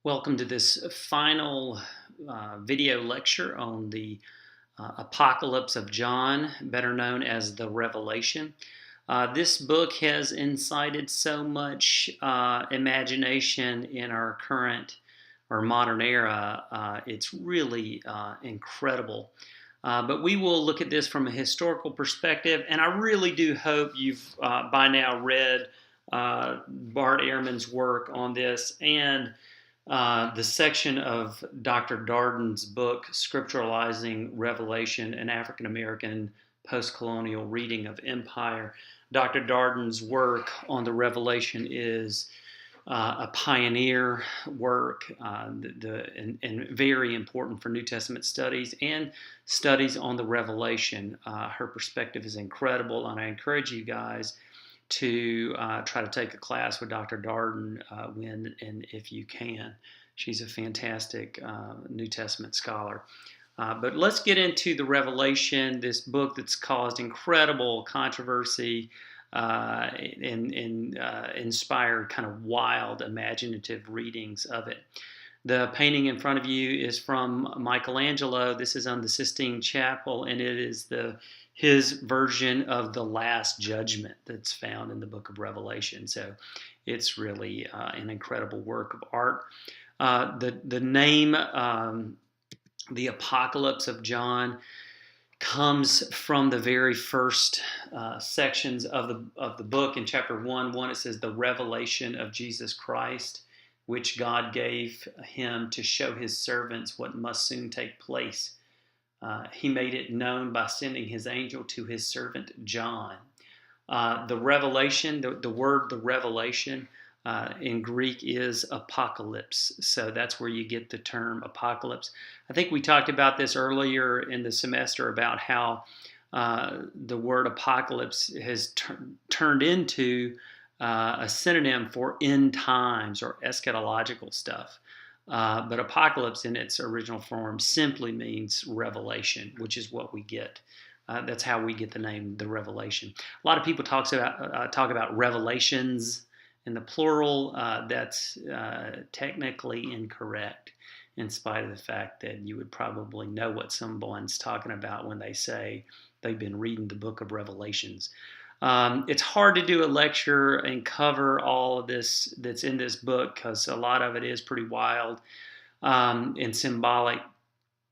Welcome to this final video lecture on the Apocalypse of John, better known as the Revelation. This book has incited so much imagination in our current or modern era. It's really incredible. But we will look at this from a historical perspective, and I really do hope you've by now read Bart Ehrman's work on this and the section of Dr. Darden's book, Scripturalizing Revelation, an African American Post-Colonial Reading of Empire. Dr. Darden's work on the Revelation is a pioneer work and very important for New Testament studies and studies on the Revelation. Her perspective is incredible, and I encourage you guys to try to take a class with Dr. Darden when and if you can. She's a fantastic New Testament scholar. But let's get into the Revelation, this book that's caused incredible controversy and inspired kind of wild, imaginative readings of it. The painting in front of you is from Michelangelo. This is on the Sistine Chapel, and it is his version of the Last Judgment that's found in the book of Revelation. So it's really an incredible work of art. The name, the Apocalypse of John, comes from the very first sections of the book. In chapter 1, it says the revelation of Jesus Christ, which God gave him to show his servants what must soon take place. He made it known by sending his angel to his servant John. The revelation, the word the revelation in Greek is apocalypse. So that's where you get the term apocalypse. I think we talked about this earlier in the semester about how the word apocalypse has turned into a synonym for end times or eschatological stuff. But apocalypse in its original form simply means revelation, which is what we get. That's how we get the name, the Revelation. A lot of people talk about revelations in the plural. That's technically incorrect, in spite of the fact that you would probably know what someone's talking about when they say they've been reading the book of Revelations. It's hard to do a lecture and cover all of this that's in this book because a lot of it is pretty wild and symbolic.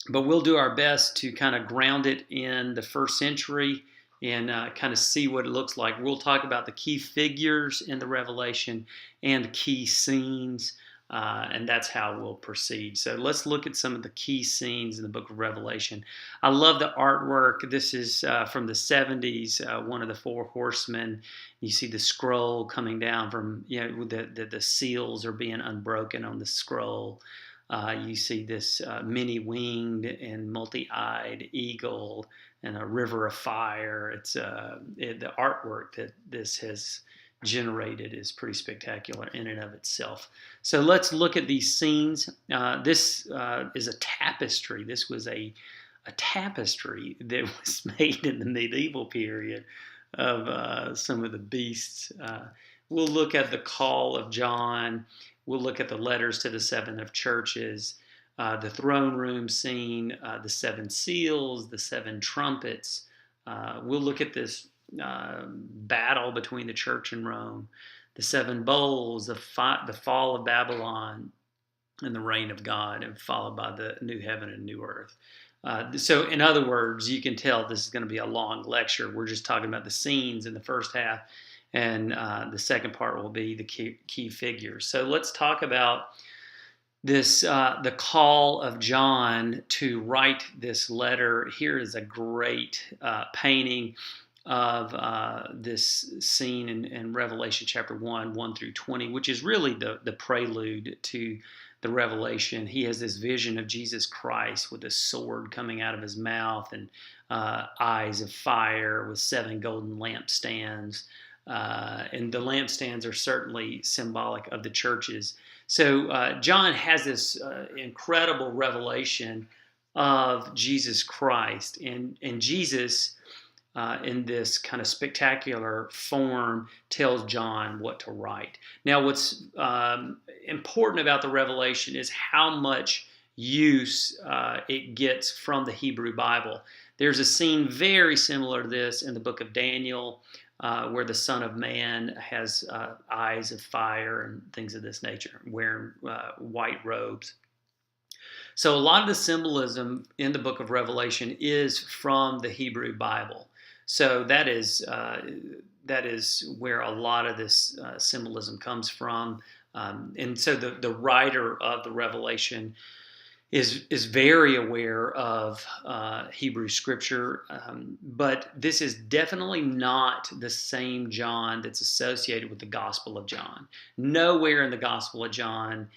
But we'll do our best to kind of ground it in the first century and kind of see what it looks like. We'll talk about the key figures in the Revelation and key scenes, and that's how we'll proceed. So let's look at some of the key scenes in the book of Revelation. I love the artwork. This is from the 70s, one of the four horsemen. You see the scroll coming down from, the seals are being unbroken on the scroll. You see this many-winged and multi-eyed eagle and a river of fire. It's the artwork that this has generated is pretty spectacular in and of itself. So let's look at these scenes. This is a tapestry. This was a tapestry that was made in the medieval period of some of the beasts. We'll look at the call of John. We'll look at the letters to the seven of churches, the throne room scene, the seven seals, the seven trumpets. We'll look at this battle between the church and Rome, the seven bowls, the fall of Babylon, and the reign of God, and followed by the new heaven and new earth. So in other words, you can tell this is going to be a long lecture. We're just talking about the scenes in the first half, and the second part will be the key figures. So let's talk about this, the call of John to write this letter. Here is a great painting of this scene in Revelation chapter 1 through 20, which is really the prelude to the Revelation. He has this vision of Jesus Christ with a sword coming out of his mouth and eyes of fire with seven golden lampstands. And the lampstands are certainly symbolic of the churches. So John has this incredible revelation of Jesus Christ. And Jesus in this kind of spectacular form, tells John what to write. Now, what's important about the Revelation is how much use it gets from the Hebrew Bible. There's a scene very similar to this in the book of Daniel, where the Son of Man has eyes of fire and things of this nature, wearing white robes. So a lot of the symbolism in the book of Revelation is from the Hebrew Bible. So that is where a lot of this symbolism comes from. And so the writer of the Revelation is very aware of Hebrew scripture, but this is definitely not the same John that's associated with the Gospel of John. Nowhere in the Gospel of John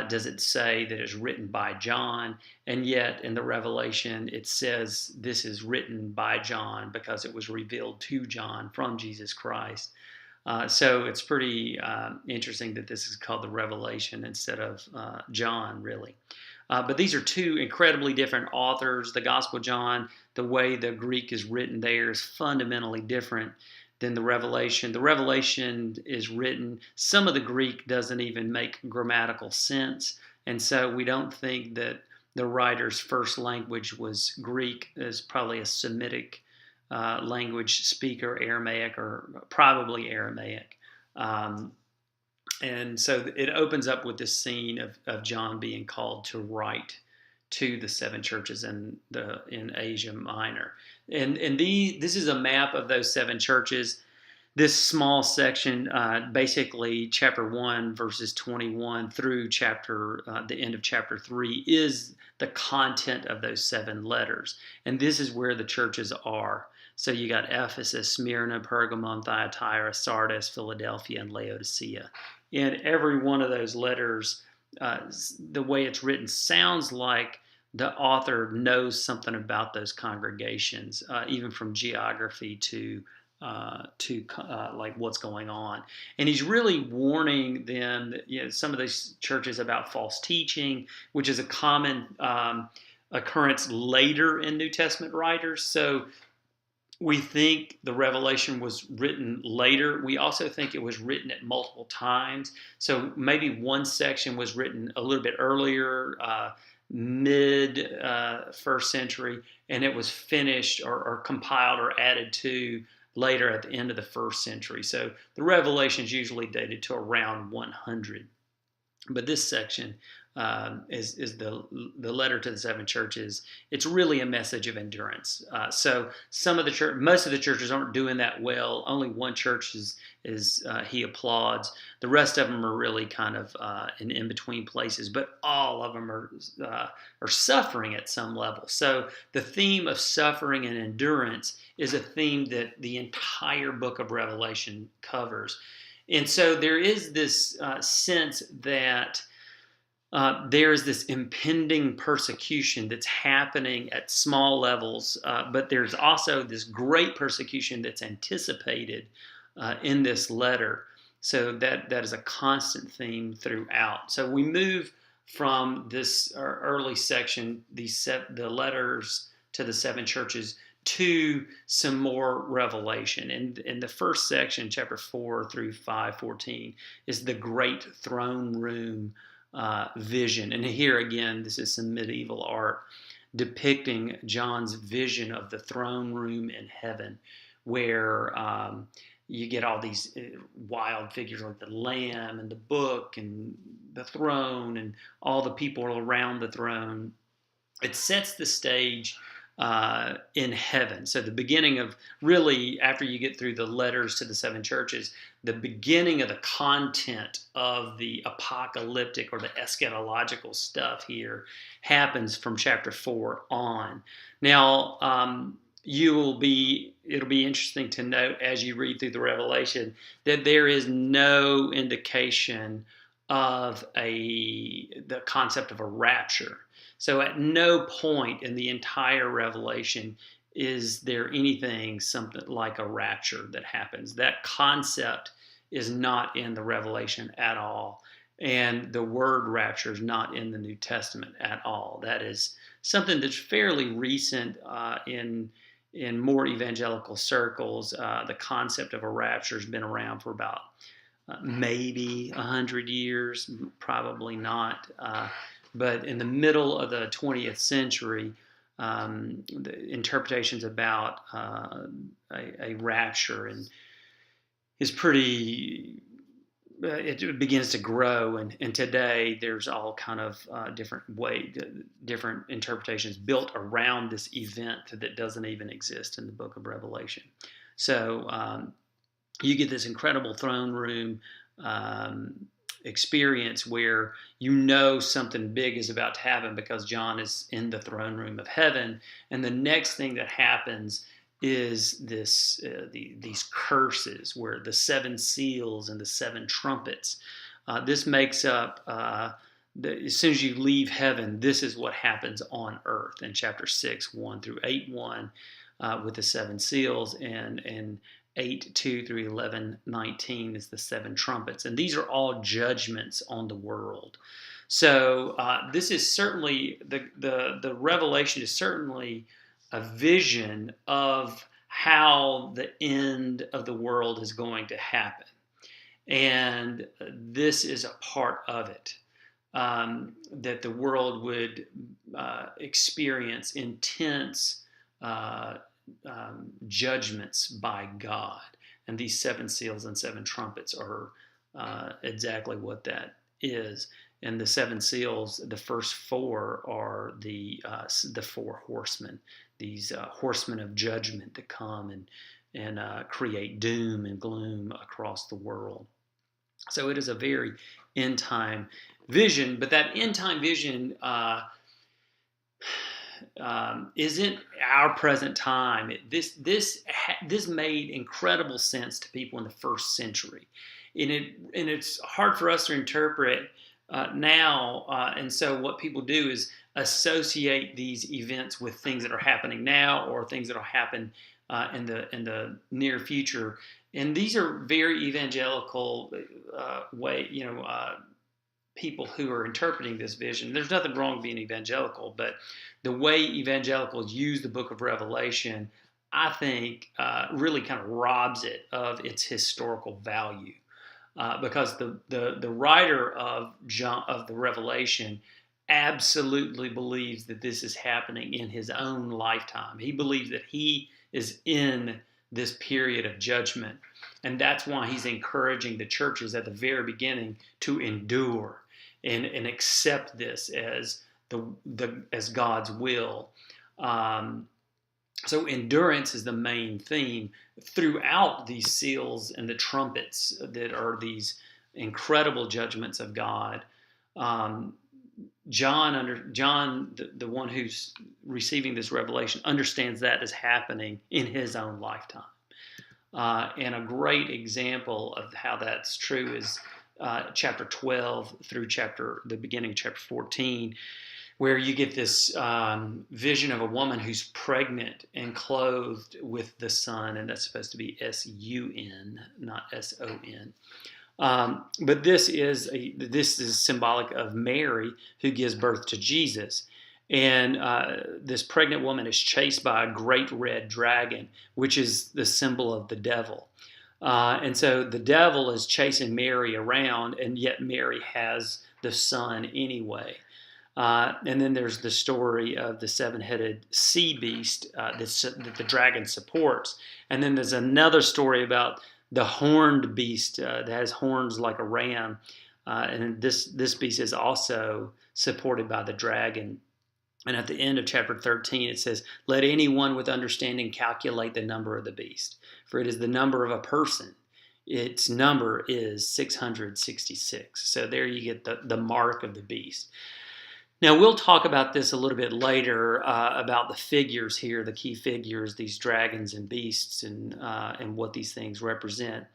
does it say that it's written by John, and yet in the Revelation it says this is written by John because it was revealed to John from Jesus Christ. So it's pretty interesting that this is called the Revelation instead of John, really. But these are two incredibly different authors. The Gospel of John, the way the Greek is written there is fundamentally different than the Revelation. The Revelation is written, some of the Greek doesn't even make grammatical sense. And so we don't think that the writer's first language was Greek, as probably a Semitic language speaker, Aramaic, or probably Aramaic. And so it opens up with this scene of John being called to write to the seven churches in Asia Minor. And this is a map of those seven churches. This small section, basically chapter 1, verses 21 through the end of chapter 3, is the content of those seven letters. And this is where the churches are. So you got Ephesus, Smyrna, Pergamon, Thyatira, Sardis, Philadelphia, and Laodicea. In every one of those letters, the way it's written sounds like the author knows something about those congregations, even from geography to like what's going on. And he's really warning them, some of these churches about false teaching, which is a common occurrence later in New Testament writers. So we think the Revelation was written later. We also think it was written at multiple times. So maybe one section was written a little bit earlier, mid first century, and it was finished or compiled or added to later at the end of the first century. So the Revelation is usually dated to around 100. But this section is the letter to the seven churches. It's really a message of endurance. So most of the churches aren't doing that well. Only one church is he applauds. The rest of them are really kind of in between places, but all of them are suffering at some level. So the theme of suffering and endurance is a theme that the entire book of Revelation covers. And so there is this sense that there is this impending persecution that's happening at small levels, but there's also this great persecution that's anticipated in this letter. So that is a constant theme throughout. So we move from this early section, the letters to the seven churches, to some more revelation. And in the first section, chapter 4 through 5:14, is the great throne room vision. And here again, this is some medieval art depicting John's vision of the throne room in heaven, where you get all these wild figures like the Lamb and the book and the throne and all the people around the throne. It sets the stage in heaven. So the beginning of, really, after you get through the letters to the seven churches, the beginning of the content of the apocalyptic or the eschatological stuff here happens from chapter 4 on. Now, it'll be interesting to note as you read through the Revelation that there is no indication of the concept of a rapture. So at no point in the entire Revelation is there anything something like a rapture that happens. That concept is not in the Revelation at all. And the word rapture is not in the New Testament at all. That is something that's fairly recent in in more evangelical circles, the concept of a rapture has been around for about maybe 100 years, probably not. But in the middle of the 20th century, the interpretations about a rapture and is pretty. It begins to grow, and today there's all kind of different interpretations built around this event that doesn't even exist in the Book of Revelation. So you get this incredible throne room experience where you know something big is about to happen because John is in the throne room of heaven, and the next thing that happens is these curses where the seven seals and the seven trumpets. This makes up as soon as you leave heaven, this is what happens on earth in chapter 6, 1 through 8, 1 with the seven seals, and 8, 2 through 11, 19 is the seven trumpets. And these are all judgments on the world. So this is certainly, the revelation is certainly a vision of how the end of the world is going to happen. And this is a part of it, that the world would experience intense judgments by God. And these seven seals and seven trumpets are exactly what that is. And the seven seals, the first four are the four horsemen, these horsemen of judgment that come and create doom and gloom across the world. So it is a very end time vision, but that end time vision isn't our present time. This made incredible sense to people in the first century, and it's hard for us to interpret now. And so what people do is associate these events with things that are happening now or things that will happen in the near future. And these are very evangelical people who are interpreting this vision. There's nothing wrong with being evangelical, but the way evangelicals use the book of Revelation, I think, really kind of robs it of its historical value. Because the writer of the Revelation absolutely believes that this is happening in his own lifetime. He believes that he is in this period of judgment, and that's why he's encouraging the churches at the very beginning to endure and accept this as as God's will. So endurance is the main theme throughout these seals and the trumpets that are these incredible judgments of God. John, the one who's receiving this revelation, understands that is happening in his own lifetime. And a great example of how that's true is chapter 12 through the beginning of chapter 14, where you get this vision of a woman who's pregnant and clothed with the sun, and that's supposed to be S-U-N, not S-O-N. But this is symbolic of Mary, who gives birth to Jesus. And this pregnant woman is chased by a great red dragon, which is the symbol of the devil. And so the devil is chasing Mary around, and yet Mary has the son anyway. And then there's the story of the seven-headed sea beast that the dragon supports. And then there's another story about the horned beast that has horns like a ram. And this beast is also supported by the dragon. And at the end of chapter 13, it says, "Let anyone with understanding calculate the number of the beast, for it is the number of a person. Its number is 666. So there you get the mark of the beast. Now, we'll talk about this a little bit later, about the figures here, the key figures, these dragons and beasts, and what these things represent.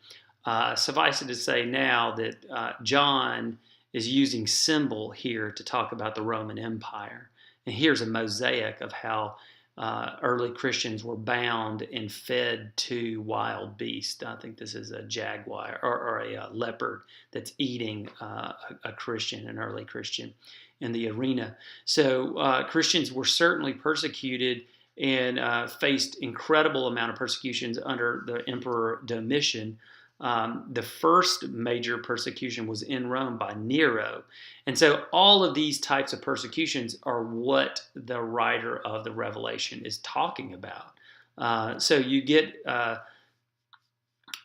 Suffice it to say now that John is using symbol here to talk about the Roman Empire. And here's a mosaic of how early Christians were bound and fed to wild beasts. I think this is a jaguar or a leopard that's eating a Christian, an early Christian, in the arena. So Christians were certainly persecuted and faced incredible amount of persecutions under the Emperor Domitian. The first major persecution was in Rome by Nero. And so all of these types of persecutions are what the writer of the Revelation is talking about. So you get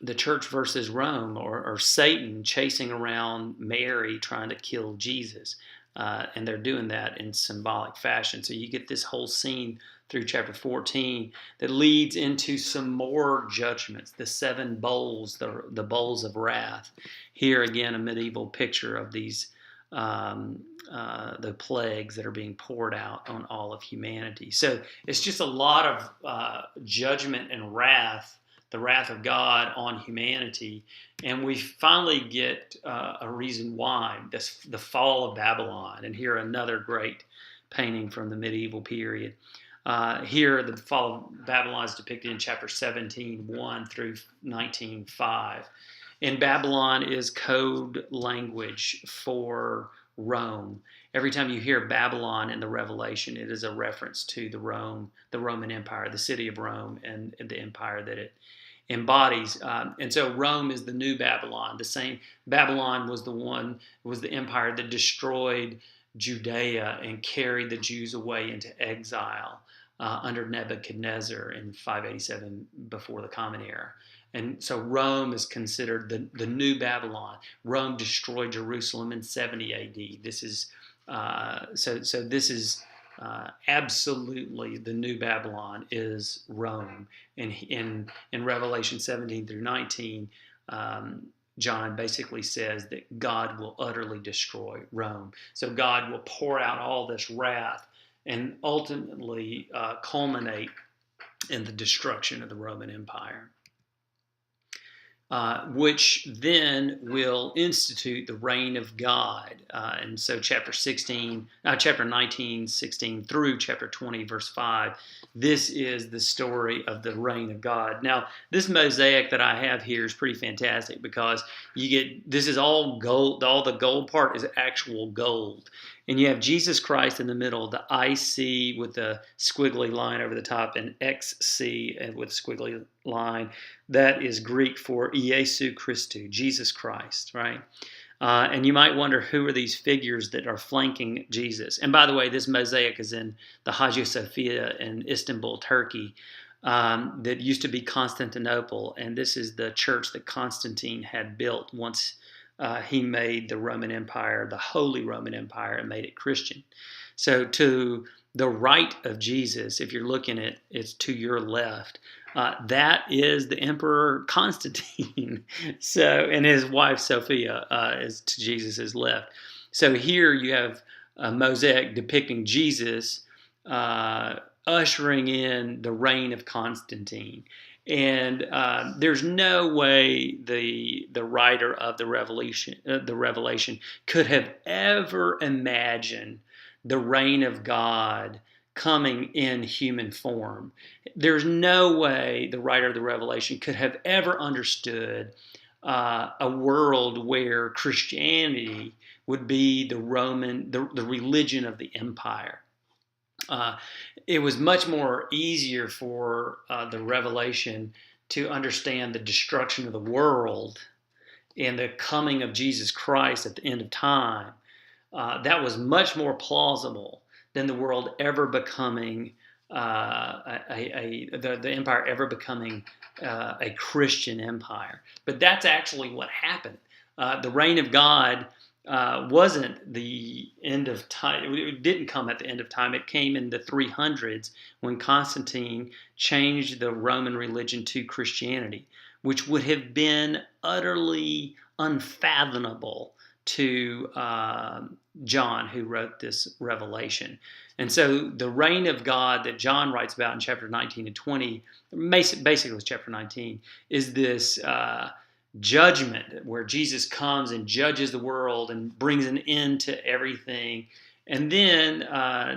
the church versus Rome, or Satan chasing around Mary trying to kill Jesus. And they're doing that in symbolic fashion. So you get this whole scene through chapter 14 that leads into some more judgments, the seven bowls, the bowls of wrath. Here again, a medieval picture of these the plagues that are being poured out on all of humanity. So it's just a lot of judgment and wrath, the wrath of God on humanity. And we finally get a reason why, the fall of Babylon. And here another great painting from the medieval period. Here, the fall of Babylon is depicted in chapter 17, 1 through 19, 5. And Babylon is code language for Rome. Every time you hear Babylon in the Revelation, it is a reference to the Roman Empire, the city of Rome, and the empire that it embodies. And so Rome is the new Babylon. The same Babylon was the empire that destroyed Judea and carried the Jews away into exile under Nebuchadnezzar in 587 before the Common Era. And so Rome is considered the new Babylon. Rome destroyed Jerusalem in 70 AD. This is this is absolutely the new Babylon is Rome. And in Revelation 17 through 19, John basically says that God will utterly destroy Rome. So God will pour out all this wrath and ultimately culminate in the destruction of the Roman Empire. Which then will institute the reign of God. And so chapter 19, 16 through chapter 20, verse 5, this is the story of the reign of God. Now, this mosaic that I have here is pretty fantastic because this is all gold. All the gold part is actual gold. And you have Jesus Christ in the middle, the IC with the squiggly line over the top, and XC with a squiggly line. That is Greek for Iesu Christou, Jesus Christ, right? And you might wonder, who are these figures that are flanking Jesus? And by the way, this mosaic is in the Hagia Sophia in Istanbul, Turkey, that used to be Constantinople. And this is the church that Constantine had built once he made the Roman Empire, the Holy Roman Empire, and made it Christian. So to the right of Jesus, if you're looking at it's to your left, that is the Emperor Constantine. And his wife Sophia is to Jesus' left. So here you have a mosaic depicting Jesus ushering in the reign of Constantine. And there's no way the writer of the Revelation could have ever imagined the reign of God coming in human form. There's no way the writer of the Revelation could have ever understood a world where Christianity would be the religion of the empire. It was much more easier for the Revelation to understand the destruction of the world and the coming of Jesus Christ at the end of time. That was much more plausible than the world ever becoming the empire ever becoming a Christian empire. But that's actually what happened. The reign of God wasn't the end of time. It didn't come at the end of time. It came in the 300s when Constantine changed the Roman religion to Christianity, which would have been utterly unfathomable to John, who wrote this Revelation. And so the reign of God that John writes about in chapter 19 and 20, basically it's chapter 19, is this judgment where Jesus comes and judges the world and brings an end to everything. And then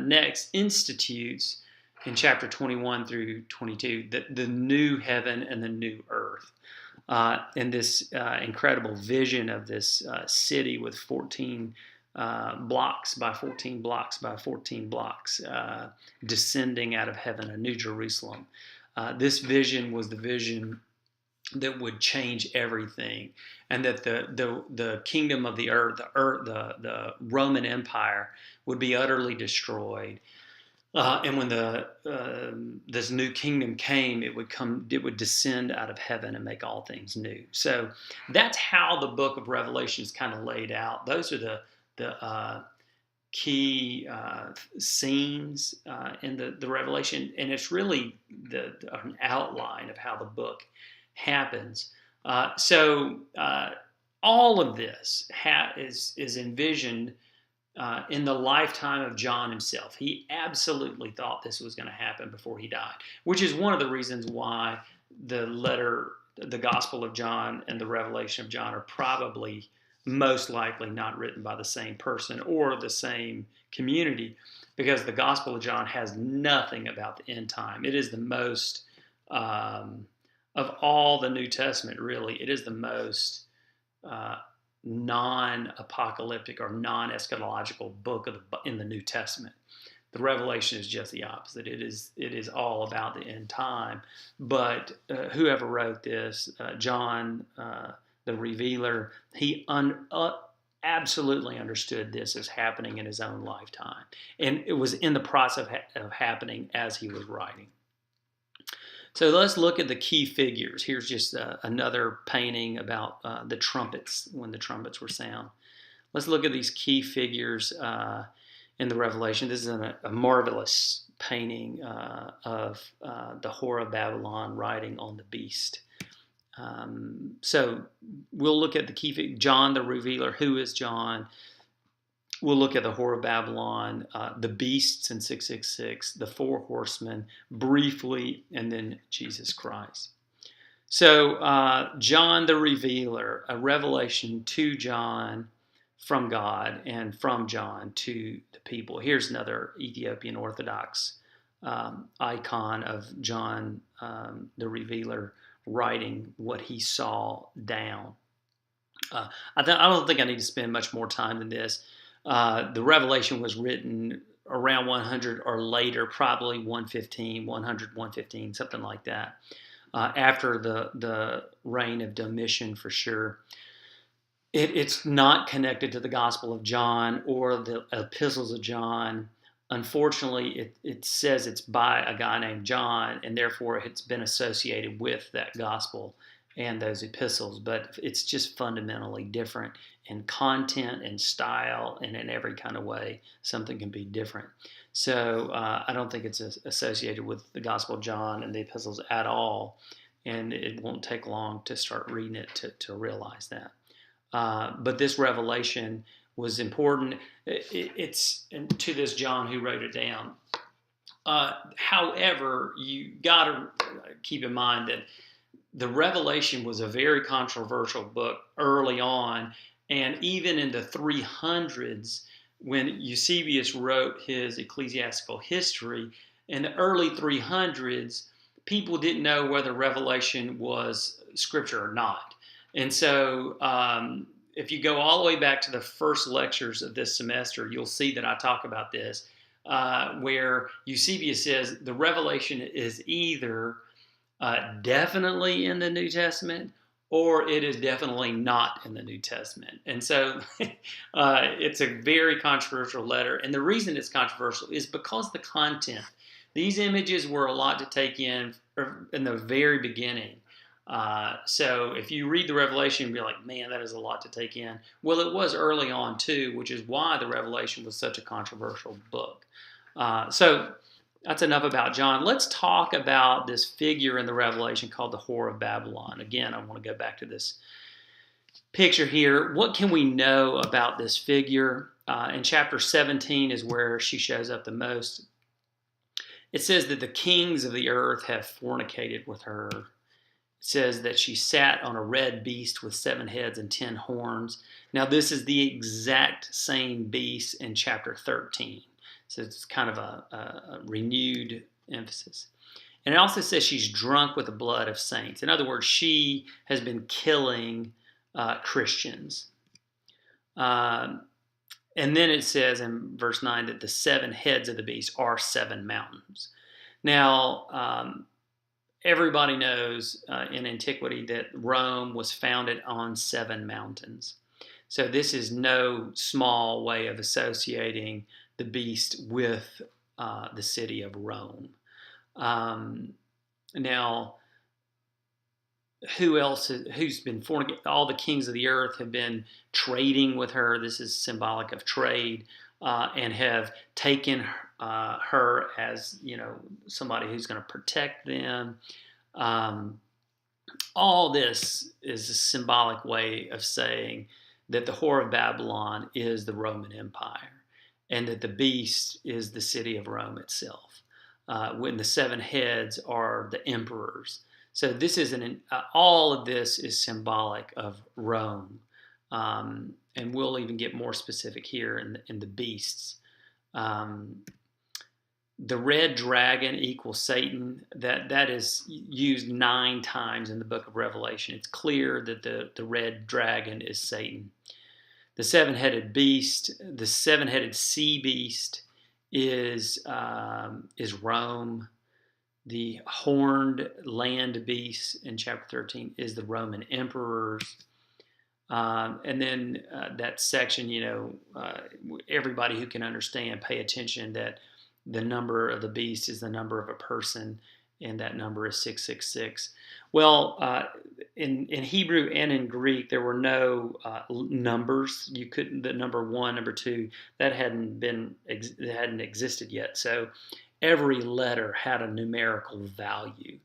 next institutes in chapter 21 through 22 the new heaven and the new earth. And this incredible vision of this city with 14 blocks by 14 blocks by 14 blocks, descending out of heaven, a new Jerusalem. This vision was the vision that would change everything, and that the kingdom of the earth, the Roman Empire, would be utterly destroyed. And when this new kingdom came, it would descend out of heaven and make all things new. So that's how the book of Revelation is kind of laid out. Those are the key scenes in the Revelation, and it's really an outline of how the book happens. So all of this is envisioned in the lifetime of John himself. He absolutely thought this was going to happen before he died, which is one of the reasons why the Gospel of John and the Revelation of John are probably most likely not written by the same person or the same community, because the Gospel of John has nothing about the end time. It is the most, of all the New Testament, really, it is the most non-apocalyptic or non-eschatological book in the New Testament. The Revelation is just the opposite. It is all about the end time. But whoever wrote this, John, the Revealer, he absolutely understood this as happening in his own lifetime, and it was in the process of happening as he was writing. So let's look at the key figures. Here's just another painting about the trumpets, when the trumpets were sound. Let's look at these key figures in the Revelation. This is a marvelous painting of the whore of Babylon riding on the beast. So we'll look at the key figure. John the Revealer. Who is John? We'll look at the whore of Babylon, the beasts in 666, the four horsemen briefly, and then Jesus Christ. So John the Revealer, a revelation to John from God and from John to the people. Here's another Ethiopian Orthodox icon of John the Revealer writing what he saw down. I don't think I need to spend much more time than this. The Revelation was written around 100 or later, probably 100, 115, something like that, after the reign of Domitian for sure. It's not connected to the Gospel of John or the epistles of John. Unfortunately, it says it's by a guy named John, and therefore it's been associated with that gospel and those epistles, but it's just fundamentally different in content and style, and in every kind of way something can be different. So I don't think it's associated with the Gospel of John and the epistles at all, and it won't take long to start reading it to realize that. But this revelation was important. It's to this John who wrote it down. However, you got to keep in mind that the Revelation was a very controversial book early on, and even in the 300s, when Eusebius wrote his ecclesiastical history, in the early 300s, people didn't know whether Revelation was scripture or not. And so if you go all the way back to the first lectures of this semester, you'll see that I talk about this, where Eusebius says the Revelation is either definitely in the New Testament, or it is definitely not in the New Testament. And so it's a very controversial letter. And the reason it's controversial is because the content. These images were a lot to take in the very beginning. So if you read the Revelation, you'll be like, man, that is a lot to take in. Well, it was early on too, which is why the Revelation was such a controversial book. So that's enough about John. Let's talk about this figure in the Revelation called the whore of Babylon. Again, I want to go back to this picture here. What can we know about this figure? In chapter 17 is where she shows up the most. It says that the kings of the earth have fornicated with her. It says that she sat on a red beast with 7 heads and 10 horns. Now, this is the exact same beast in chapter 13. So it's kind of a renewed emphasis. And it also says she's drunk with the blood of saints. In other words, she has been killing Christians. And And then it says in verse 9 that the 7 heads of the beast are 7 mountains. Now, everybody knows in antiquity that Rome was founded on 7 mountains. So this is no small way of associating the beast with the city of Rome. Now, who's been fornicating? All the kings of the earth have been trading with her. This is symbolic of trade, and have taken her as, somebody who's going to protect them. All this is a symbolic way of saying that the whore of Babylon is the Roman Empire, and that the beast is the city of Rome itself. When the 7 heads are the emperors. So this is all of this is symbolic of Rome, and we'll even get more specific here in the beasts. The red dragon equals Satan. That is used 9 times in the book of Revelation. It's clear that the red dragon is Satan. The 7-headed beast, the 7-headed sea beast, is Rome. The horned land beast in chapter 13 is the Roman emperors. And then that section, everybody who can understand, pay attention that the number of the beast is the number of a person, and that number is 666. Well, in Hebrew and in Greek, there were no numbers. You couldn't, the number 1, number 2, that hadn't existed yet. So every letter had a numerical value.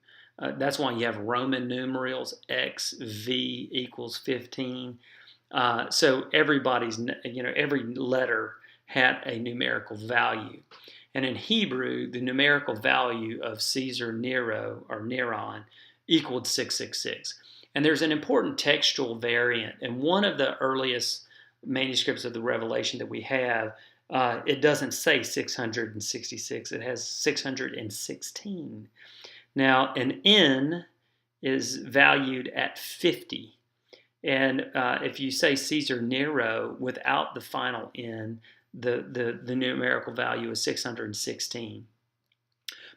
That's why you have Roman numerals, X, V equals 15. So every letter had a numerical value. And in Hebrew, the numerical value of Caesar Nero, or Neron, equaled 666. And there's an important textual variant. In one of the earliest manuscripts of the Revelation that we have, it doesn't say 666. It has 616. Now, an N is valued at 50. And if you say Caesar Nero without the final N, the numerical value is 616.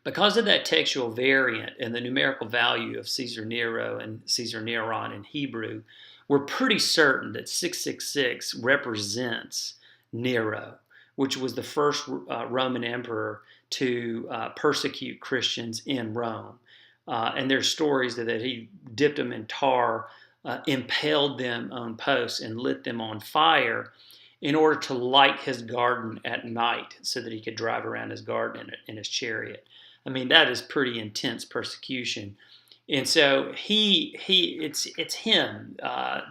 Because of that textual variant and the numerical value of Caesar Nero and Caesar Neron in Hebrew, we're pretty certain that 666 represents Nero, which was the first Roman emperor to persecute Christians in Rome. And there's stories that he dipped them in tar, impaled them on posts, and lit them on fire in order to light his garden at night so that he could drive around his garden in his chariot. I mean, that is pretty intense persecution. And so it's him.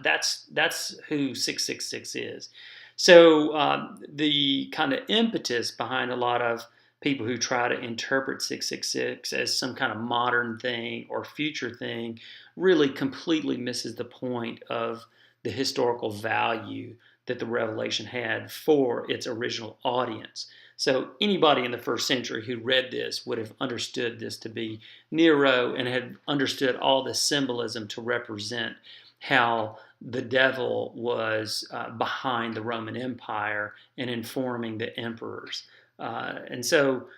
That's who 666 is. So the kind of impetus behind a lot of people who try to interpret 666 as some kind of modern thing or future thing really completely misses the point of the historical value that the Revelation had for its original audience. So anybody in the first century who read this would have understood this to be Nero and had understood all the symbolism to represent how the devil was behind the Roman Empire and informing the emperors. And so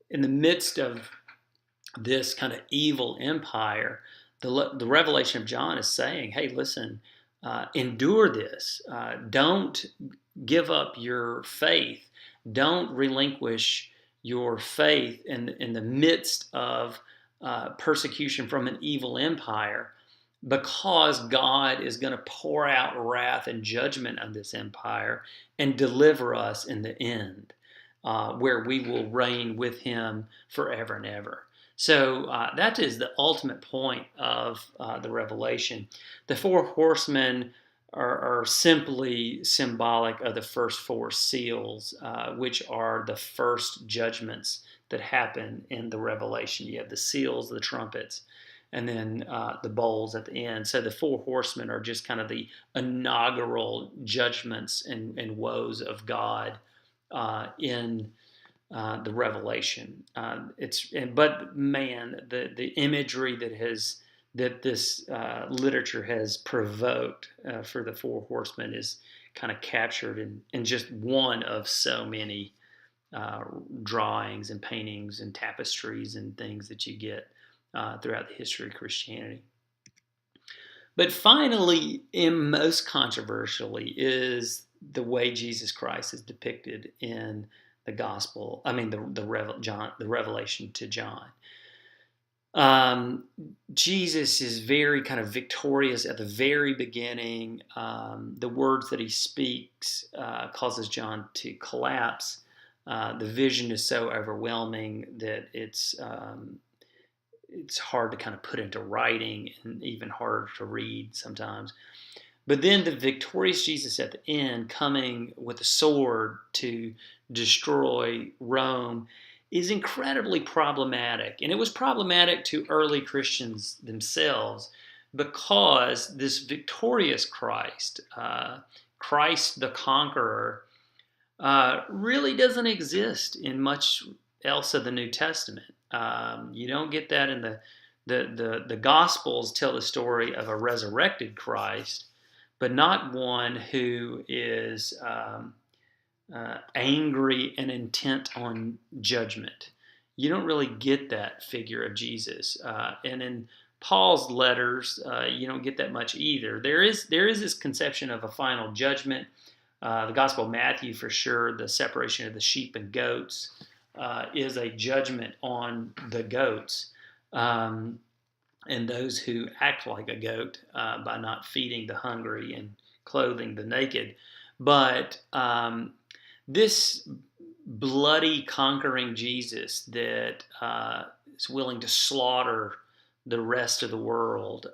in the midst of this kind of evil empire, the Revelation of John is saying, hey, listen, endure this. Don't give up your faith. Don't relinquish your faith in the midst of persecution from an evil empire, because God is going to pour out wrath and judgment on this empire and deliver us in the end, where we will reign with him forever and ever. So that is the ultimate point of the Revelation. The 4 horsemen are simply symbolic of the first 4 seals, which are the first judgments that happen in the Revelation. You have the seals, the trumpets, and then the bowls at the end. So the 4 horsemen are just kind of the inaugural judgments and woes of God in the Revelation. But man, the imagery that this literature has provoked for the 4 horsemen is kind of captured in just one of so many drawings and paintings and tapestries and things that you get throughout the history of Christianity. But finally, and most controversially, is the way Jesus Christ is depicted in the gospel. I mean, the revelation to John. Jesus is very kind of victorious at the very beginning. The words that he speaks causes John to collapse. The vision is so overwhelming that it's hard to kind of put into writing and even harder to read sometimes. But then the victorious Jesus at the end, coming with a sword to destroy Rome, is incredibly problematic. And it was problematic to early Christians themselves because this victorious Christ, Christ the conqueror, really doesn't exist in much else of the New Testament. You don't get that in the Gospels. Tell the story of a resurrected Christ, but not one who is angry and intent on judgment. You don't really get that figure of Jesus. And in Paul's letters, you don't get that much either. There is this conception of a final judgment. The Gospel of Matthew, for sure, the separation of the sheep and goats is a judgment on the goats and those who act like a goat by not feeding the hungry and clothing the naked. But this bloody conquering Jesus that is willing to slaughter the rest of the world,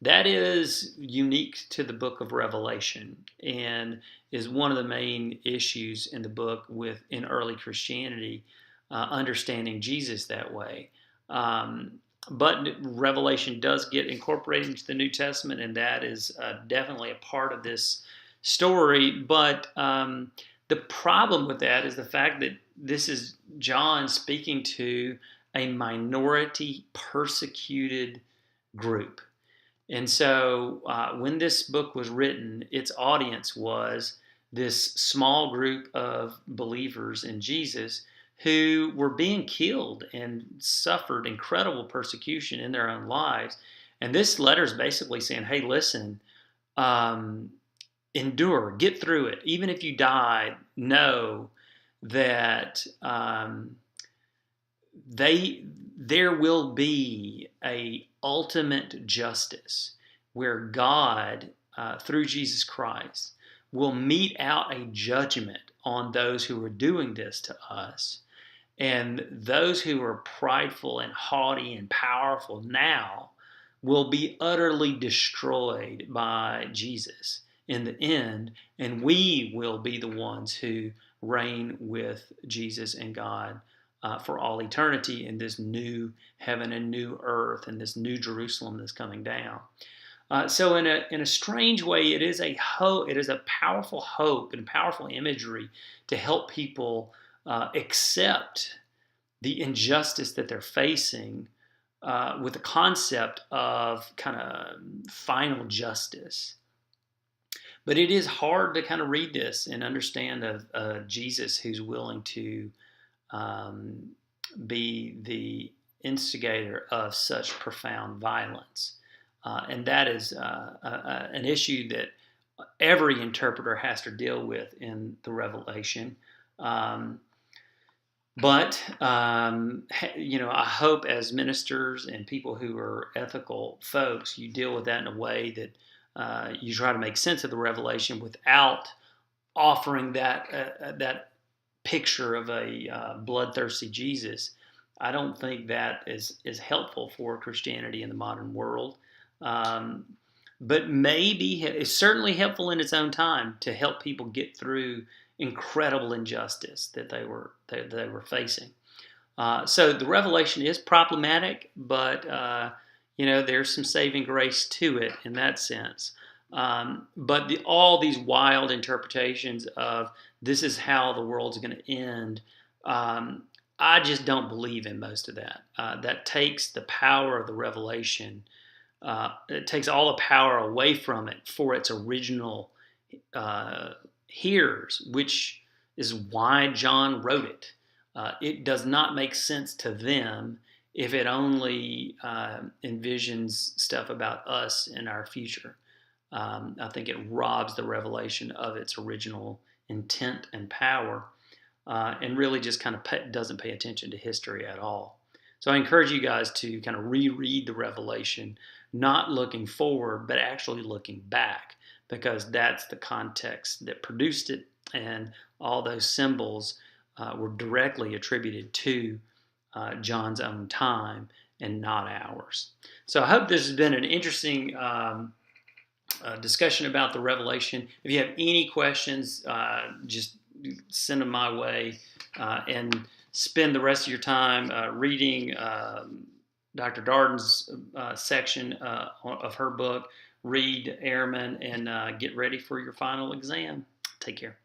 that is unique to the book of Revelation and is one of the main issues in the book in early Christianity, understanding Jesus that way. But Revelation does get incorporated into the New Testament, and that is definitely a part of this story. But the problem with that is the fact that this is John speaking to a minority persecuted group. And so when this book was written, its audience was this small group of believers in Jesus who were being killed and suffered incredible persecution in their own lives. And this letter is basically saying, hey, listen, endure, get through it. Even if you die, know that there will be a ultimate justice where God, through Jesus Christ, will mete out a judgment on those who are doing this to us. And those who are prideful and haughty and powerful now will be utterly destroyed by Jesus in the end. And we will be the ones who reign with Jesus and God for all eternity in this new heaven and new earth and this new Jerusalem that's coming down. So in a strange way, it is a hope. It is a powerful hope and powerful imagery to help people accept the injustice that they're facing with the concept of kind of final justice. But it is hard to kind of read this and understand of Jesus who's willing to be the instigator of such profound violence. And that is an issue that every interpreter has to deal with in the Revelation. But I hope as ministers and people who are ethical folks, you deal with that in a way that you try to make sense of the Revelation without offering that picture of a bloodthirsty Jesus. I don't think that is helpful for Christianity in the modern world. But maybe it's certainly helpful in its own time to help people get through incredible injustice that they were facing. So the Revelation is problematic, but there's some saving grace to it in that sense. But all these wild interpretations of this is how the world's going to end, I just don't believe in most of that. That takes the power of the Revelation. It takes all the power away from it for its original hears, which is why John wrote it. It does not make sense to them if it only envisions stuff about us and our future. I think it robs the revelation of its original intent and power, and really just kind of doesn't pay attention to history at all. So I encourage you guys to kind of reread the Revelation, not looking forward, but actually looking back, because that's the context that produced it, and all those symbols were directly attributed to John's own time and not ours. So I hope this has been an interesting discussion about the Revelation. If you have any questions, just send them my way, and spend the rest of your time reading Dr. Darden's section of her book. Read Ehrman and get ready for your final exam. Take care.